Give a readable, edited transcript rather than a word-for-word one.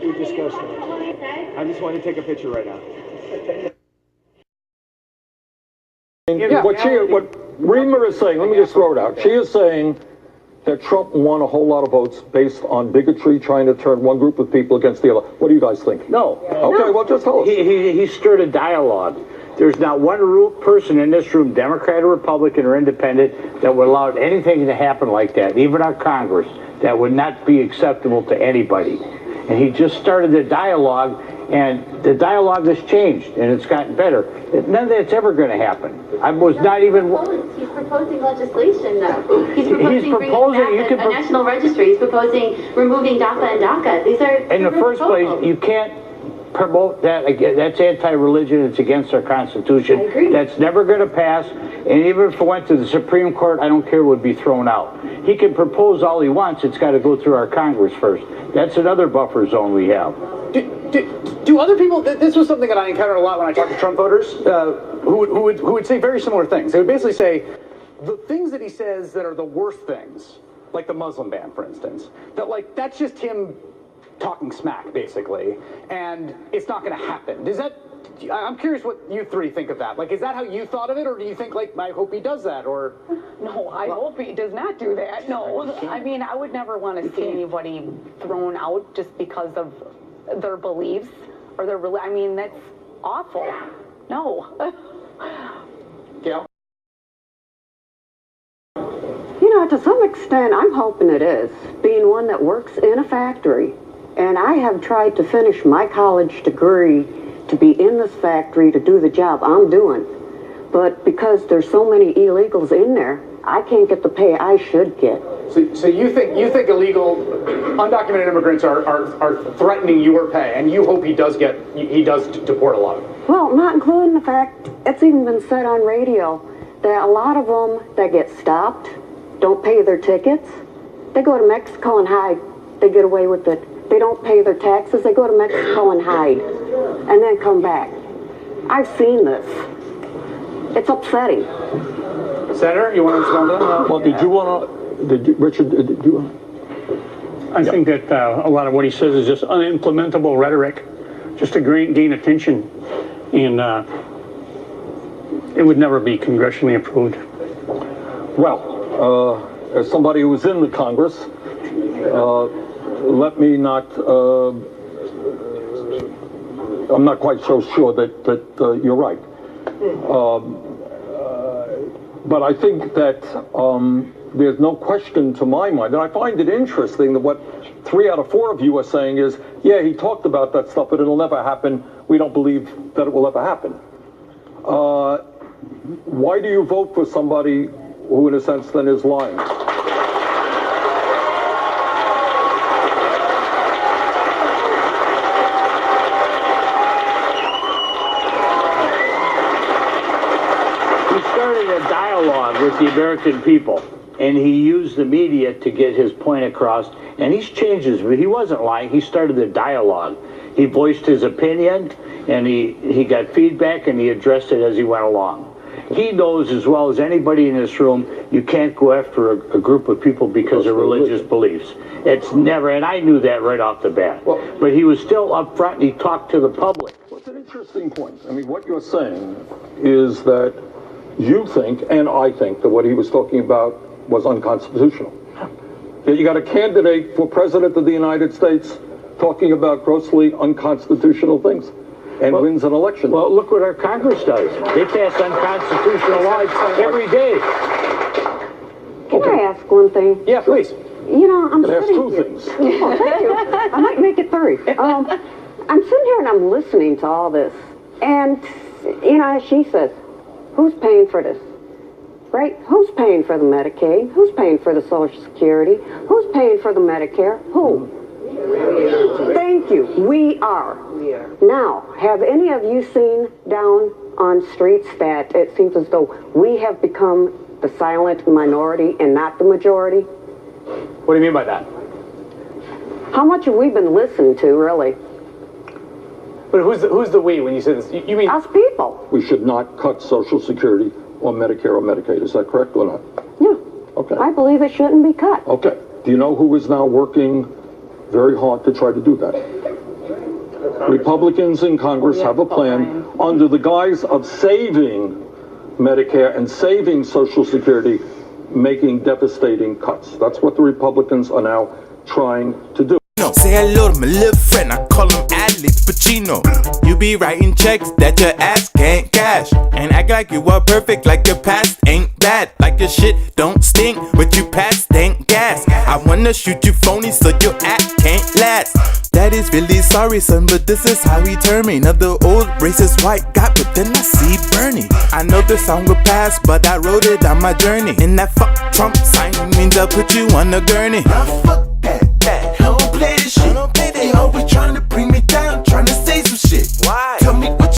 We discussed it. I just want to take a picture right now. What Reamer is saying, let me just throw it out. She is saying that Trump won a whole lot of votes based on bigotry, trying to turn one group of people against the other. What do you guys think? No. Okay, well, just tell us. He stirred a dialogue. There's not one person in this room, Democrat or Republican or Independent, that would allow anything to happen like that, even our Congress. That would not be acceptable to anybody. And he just started the dialogue, and the dialogue has changed, and it's gotten better. None of that's ever going to happen. I was not even... He's proposing legislation, though. He's proposing bringing back a national registry. He's proposing removing DACA and DACA. These are... In the first place, you can't promote that. That's anti-religion. It's against our Constitution. I agree. That's never going to pass. And even if it went to the Supreme Court, I don't care, would be thrown out. He can propose all he wants. It's got to go through our Congress first. That's another buffer zone we have. Do other people, this was something that I encountered a lot when I talked to Trump voters, who would say very similar things. They would basically say, the things that he says that are the worst things, like the Muslim ban, for instance, that like, that's just him talking smack, basically, and it's not going to happen. Does that, I'm curious what you three think of that. Like, is that how you thought of it, or do you think, like, I hope he does that, or? No, I hope he does not do that, no. I mean, I would never want to see anybody thrown out just because of their beliefs, or their, I mean, that's awful. No. Gail? You know, to some extent, I'm hoping it is, being one that works in a factory. And I have tried to finish my college degree to be in this factory to do the job I'm doing. But because there's so many illegals in there, I can't get the pay I should get. So you think illegal, undocumented immigrants are threatening your pay, and you hope he does deport a lot of them? Well, not including the fact, it's even been said on radio, that a lot of them that get stopped don't pay their tickets. They go to Mexico and hide. They get away with it. They don't pay their taxes. They go to Mexico and hide, and then come back. I've seen this. It's upsetting. Senator, you want to respond to that? Well, did you want to, Richard, did you want to? I think that a lot of what he says is just unimplementable rhetoric, just to gain attention, and it would never be congressionally approved. Well, as somebody who was in the Congress, let me not, I'm not quite so sure that you're right. But I think that there's no question to my mind, and I find it interesting that what 3 out of 4 of you are saying is, yeah, he talked about that stuff, but it'll never happen. We don't believe that it will ever happen. Why do you vote for somebody who, in a sense, then is lying? With the American people, and he used the media to get his point across, and he's changed his, but he wasn't lying. He started the dialogue. He voiced his opinion, and he got feedback, and he addressed it as he went along. He knows as well as anybody in this room, you can't go after a group of people because of religious beliefs. It's never, and I knew that right off the bat. But he was still up front, and he talked to the public. Well, it's an interesting point. I mean, what you're saying is that you think, and I think, that what he was talking about was unconstitutional. That you got a candidate for president of the United States talking about grossly unconstitutional things and wins an election. Well, look what our Congress does. They pass unconstitutional laws every day. Can I ask one thing? Yeah, please. You know, I'm Ask sitting 2 here. things. Oh, thank you. I might make it 3. I'm sitting here and I'm listening to all this. And, you know, as she says, who's paying for this? Right? Who's paying for the Medicaid? Who's paying for the Social Security? Who's paying for the Medicare? Who? Thank you. We are. Now, have any of you seen down on streets that it seems as though we have become the silent minority and not the majority? What do you mean by that? How much have we been listened to, really? But who's the we when you say this? You mean us people? We should not cut Social Security or Medicare or Medicaid. Is that correct or not? Yeah. Okay. I believe it shouldn't be cut. Okay. Do you know who is now working very hard to try to do that? Republicans in Congress have a plan under the guise of saving Medicare and saving Social Security, making devastating cuts. That's what the Republicans are now trying to do. Say hello to my little friend, I call him Alex Pacino. You be writing checks that your ass can't cash, and act like you are perfect, like your past ain't bad, like your shit don't stink, but you pass ain't gas. I wanna shoot you phony so your act can't last. Daddy's really sorry, son, but this is how he turned me. Another old racist white guy, but then I see Bernie. I know the song will pass, but I wrote it on my journey. And that fuck Trump sign means I'll put you on a gurney. Now fuck that, don't play this shit. They always trying to